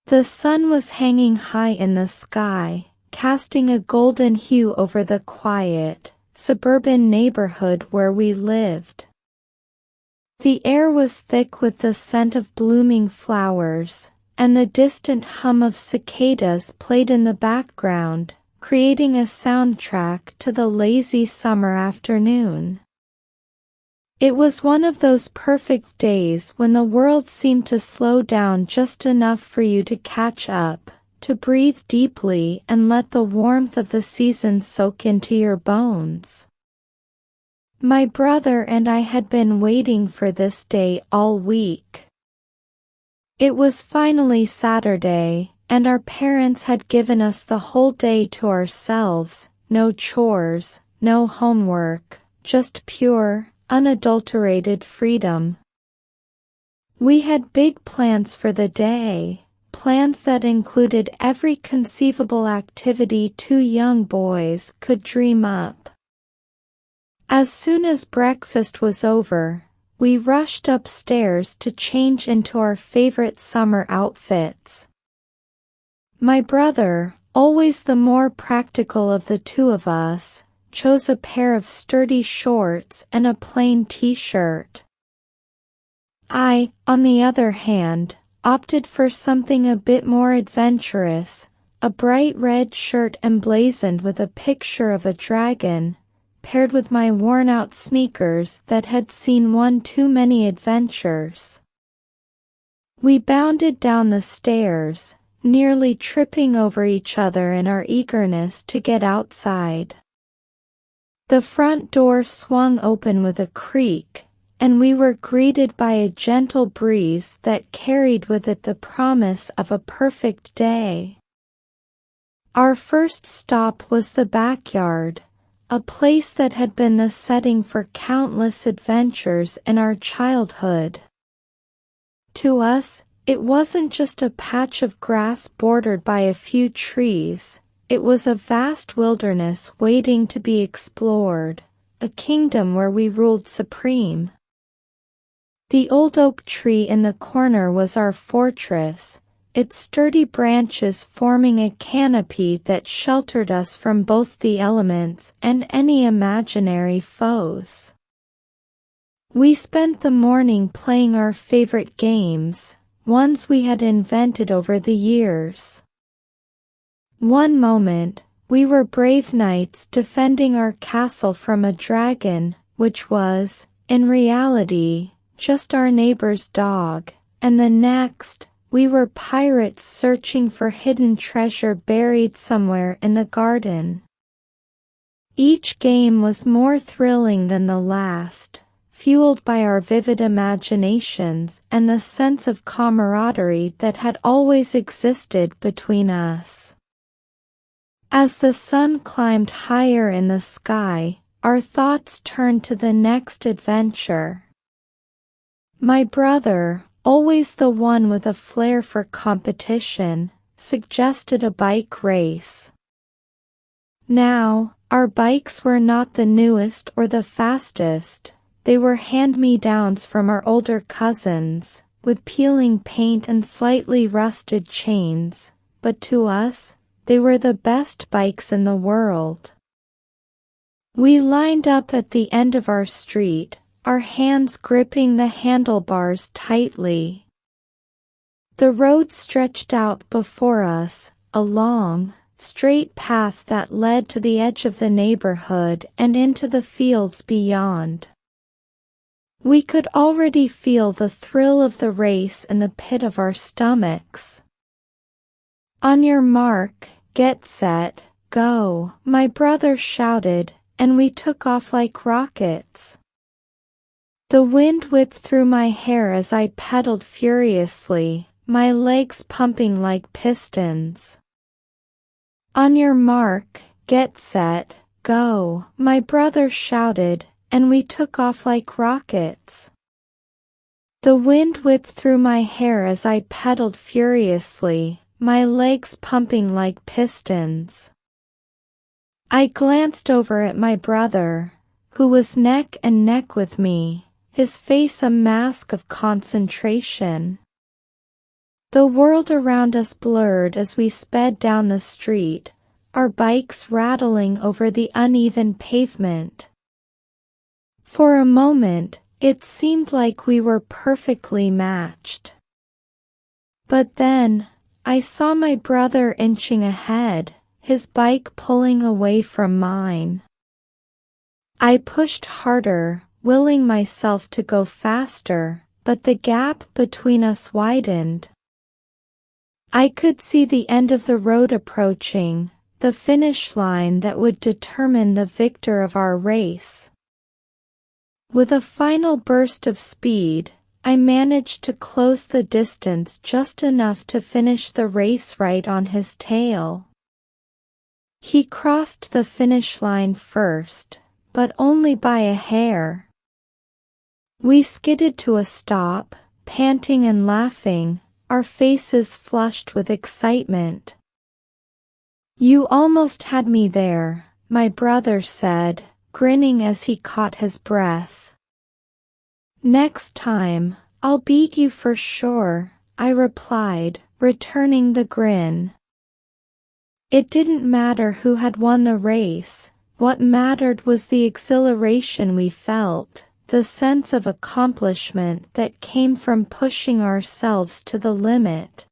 The sun was hanging high in the sky, casting a golden hue over the quiet, suburban neighborhood where we lived. The air was thick with the scent of blooming flowers, and the distant hum of cicadas played in the background, creating a soundtrack to the lazy summer afternoon. It was one of those perfect days when the world seemed to slow down just enough for you to catch up, to breathe deeply and let the warmth of the season soak into your bones. My brother and I had been waiting for this day all week. It was finally Saturday, and our parents had given us the whole day to ourselves, no chores, no homework, just pure, unadulterated freedom. We had big plans for the day, plans that included every conceivable activity two young boys could dream up. As soon as breakfast was over, we rushed upstairs to change into our favorite summer outfits. My brother, always the more practical of the two of us, chose a pair of sturdy shorts and a plain t-shirt. I, on the other hand, opted for something a bit more adventurous, a bright red shirt emblazoned with a picture of a dragon, paired with my worn-out sneakers that had seen one too many adventures. We bounded down the stairs, nearly tripping over each other in our eagerness to get outside. The front door swung open with a creak, and we were greeted by a gentle breeze that carried with it the promise of a perfect day. Our first stop was the backyard, a place that had been the setting for countless adventures in our childhood. To us, it wasn't just a patch of grass bordered by a few trees, it was a vast wilderness waiting to be explored, a kingdom where we ruled supreme. The old oak tree in the corner was our fortress, its sturdy branches forming a canopy that sheltered us from both the elements and any imaginary foes. We spent the morning playing our favorite games, ones we had invented over the years. One moment, we were brave knights defending our castle from a dragon, which was, in reality, just our neighbor's dog, and the next, we were pirates searching for hidden treasure buried somewhere in the garden. Each game was more thrilling than the last, fueled by our vivid imaginations and the sense of camaraderie that had always existed between us. As the sun climbed higher in the sky, our thoughts turned to the next adventure. My brother, always the one with a flair for competition, suggested a bike race. Now, our bikes were not the newest or the fastest, they were hand-me-downs from our older cousins, with peeling paint and slightly rusted chains, but to us, they were the best bikes in the world. We lined up at the end of our street, our hands gripping the handlebars tightly. The road stretched out before us, a long, straight path that led to the edge of the neighborhood and into the fields beyond. We could already feel the thrill of the race in the pit of our stomachs. "On your mark, get set, go," my brother shouted, and we took off like rockets. The wind whipped through my hair as I pedaled furiously, my legs pumping like pistons. "On your mark, get set, go," my brother shouted, and we took off like rockets. The wind whipped through my hair as I pedaled furiously, my legs pumping like pistons. I glanced over at my brother, who was neck and neck with me, his face a mask of concentration. The world around us blurred as we sped down the street, our bikes rattling over the uneven pavement. For a moment, it seemed like we were perfectly matched. But then, I saw my brother inching ahead, his bike pulling away from mine. I pushed harder, willing myself to go faster, but the gap between us widened. I could see the end of the road approaching, the finish line that would determine the victor of our race. With a final burst of speed, I managed to close the distance just enough to finish the race right on his tail. He crossed the finish line first, but only by a hair. We skidded to a stop, panting and laughing, our faces flushed with excitement. "You almost had me there," my brother said, grinning as he caught his breath. "Next time, I'll beat you for sure," I replied, returning the grin. It didn't matter who had won the race, what mattered was the exhilaration we felt, the sense of accomplishment that came from pushing ourselves to the limit.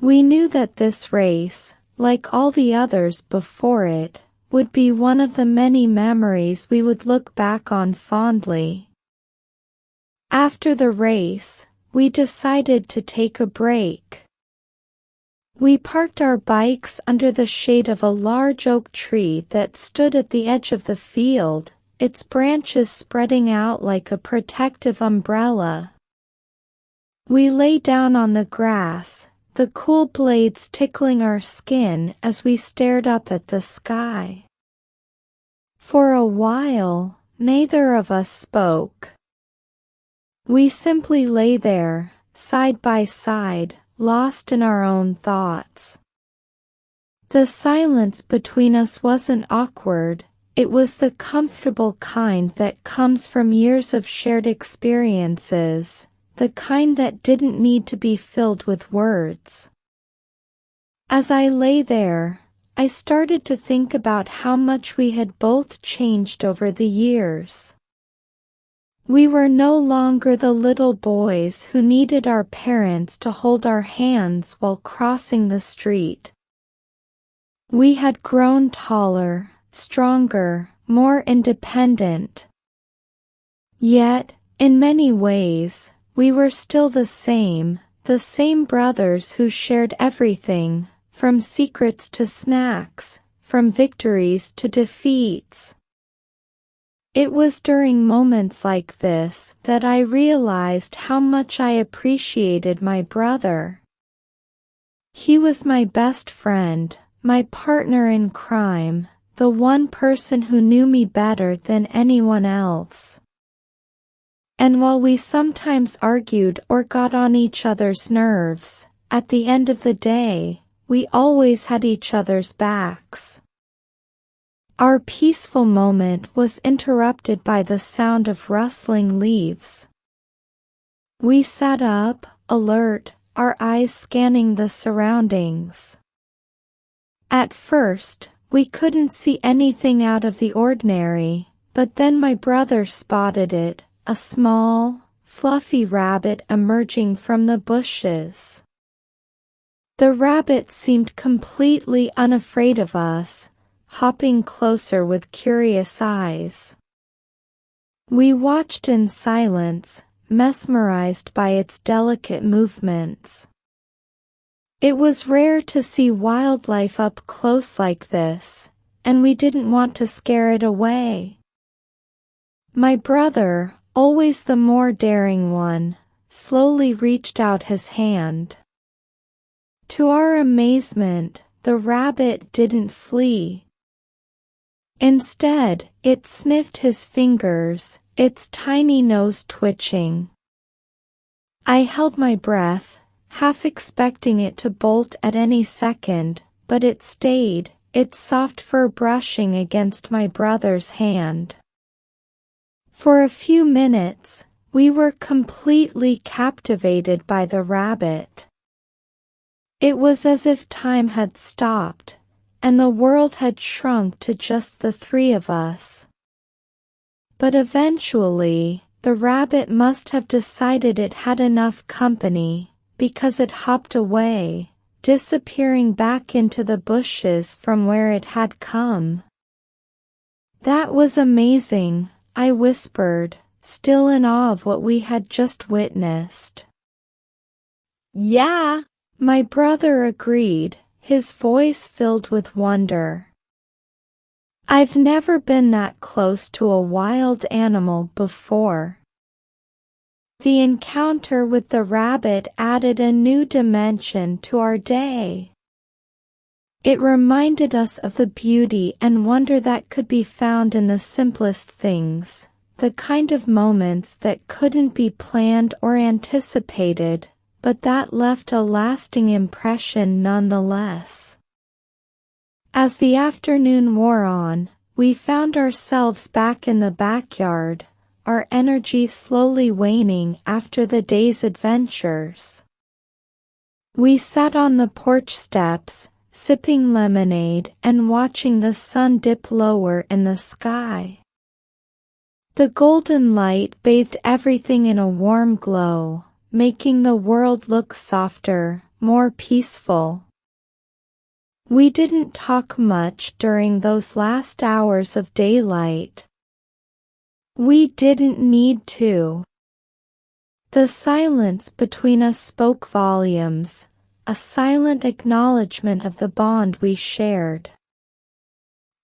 We knew that this race, like all the others before it, would be one of the many memories we would look back on fondly. After the race, we decided to take a break. We parked our bikes under the shade of a large oak tree that stood at the edge of the field, its branches spreading out like a protective umbrella. We lay down on the grass, the cool blades tickling our skin as we stared up at the sky. For a while, neither of us spoke. We simply lay there, side by side, lost in our own thoughts. The silence between us wasn't awkward, it was the comfortable kind that comes from years of shared experiences, the kind that didn't need to be filled with words. As I lay there, I started to think about how much we had both changed over the years. We were no longer the little boys who needed our parents to hold our hands while crossing the street. We had grown taller, stronger, more independent. Yet, in many ways, we were still the same brothers who shared everything, from secrets to snacks, from victories to defeats. It was during moments like this that I realized how much I appreciated my brother. He was my best friend, my partner in crime, the one person who knew me better than anyone else. And while we sometimes argued or got on each other's nerves, at the end of the day, we always had each other's backs. Our peaceful moment was interrupted by the sound of rustling leaves. We sat up, alert, our eyes scanning the surroundings. At first, we couldn't see anything out of the ordinary, but then my brother spotted it, a small, fluffy rabbit emerging from the bushes. The rabbit seemed completely unafraid of us, hopping closer with curious eyes. We watched in silence, mesmerized by its delicate movements. It was rare to see wildlife up close like this, and we didn't want to scare it away. My brother, always the more daring one, slowly reached out his hand. To our amazement, the rabbit didn't flee. Instead, it sniffed his fingers, its tiny nose twitching. I held my breath, half expecting it to bolt at any second, but it stayed, its soft fur brushing against my brother's hand. For a few minutes, we were completely captivated by the rabbit. It was as if time had stopped, and the world had shrunk to just the three of us. But eventually, the rabbit must have decided it had enough company, because it hopped away, disappearing back into the bushes from where it had come. "That was amazing," I whispered, still in awe of what we had just witnessed. "Yeah," my brother agreed, his voice filled with wonder. "I've never been that close to a wild animal before." The encounter with the rabbit added a new dimension to our day. It reminded us of the beauty and wonder that could be found in the simplest things, the kind of moments that couldn't be planned or anticipated, but that left a lasting impression nonetheless. As the afternoon wore on, we found ourselves back in the backyard, our energy slowly waning after the day's adventures. We sat on the porch steps, sipping lemonade and watching the sun dip lower in the sky. The golden light bathed everything in a warm glow, making the world look softer, more peaceful. We didn't talk much during those last hours of daylight. We didn't need to. The silence between us spoke volumes, a silent acknowledgement of the bond we shared.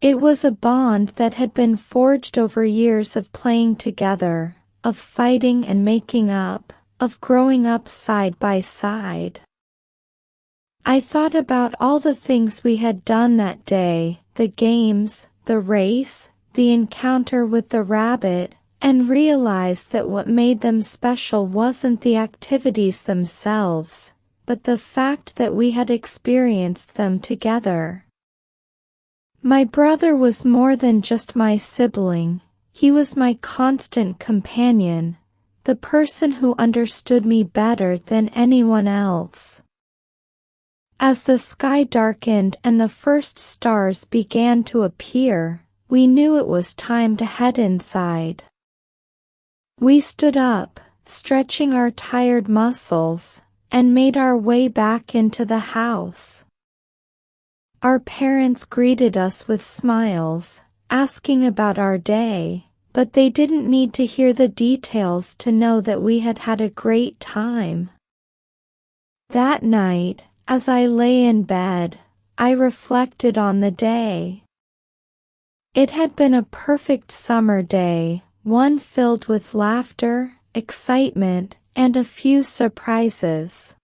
It was a bond that had been forged over years of playing together, of fighting and making up, of growing up side by side. I thought about all the things we had done that day, the games, the race, the encounter with the rabbit, and realized that what made them special wasn't the activities themselves, but the fact that we had experienced them together. My brother was more than just my sibling, he was my constant companion, the person who understood me better than anyone else. As the sky darkened and the first stars began to appear, we knew it was time to head inside. We stood up, stretching our tired muscles, and made our way back into the house. Our parents greeted us with smiles, asking about our day, but they didn't need to hear the details to know that we had had a great time. That night, as I lay in bed, I reflected on the day. It had been a perfect summer day, one filled with laughter, excitement, and a few surprises.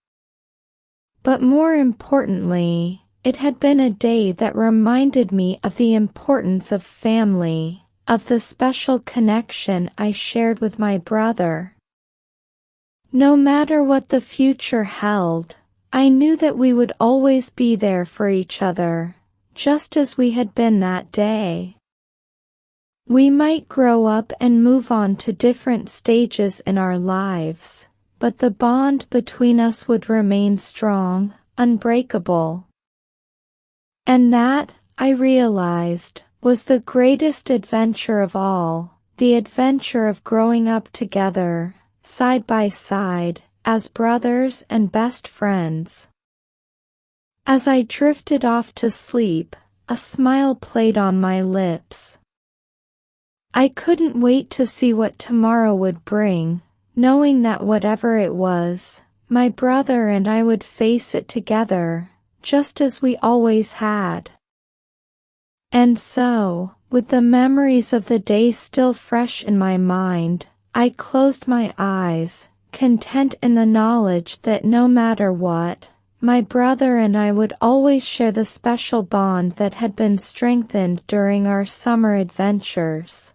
But more importantly, it had been a day that reminded me of the importance of family, of the special connection I shared with my brother. No matter what the future held, I knew that we would always be there for each other, just as we had been that day. We might grow up and move on to different stages in our lives, but the bond between us would remain strong, unbreakable. And that, I realized, was the greatest adventure of all, the adventure of growing up together, side by side, as brothers and best friends. As I drifted off to sleep, a smile played on my lips. I couldn't wait to see what tomorrow would bring, knowing that whatever it was, my brother and I would face it together, just as we always had. And so, with the memories of the day still fresh in my mind, I closed my eyes, content in the knowledge that no matter what, my brother and I would always share the special bond that had been strengthened during our summer adventures.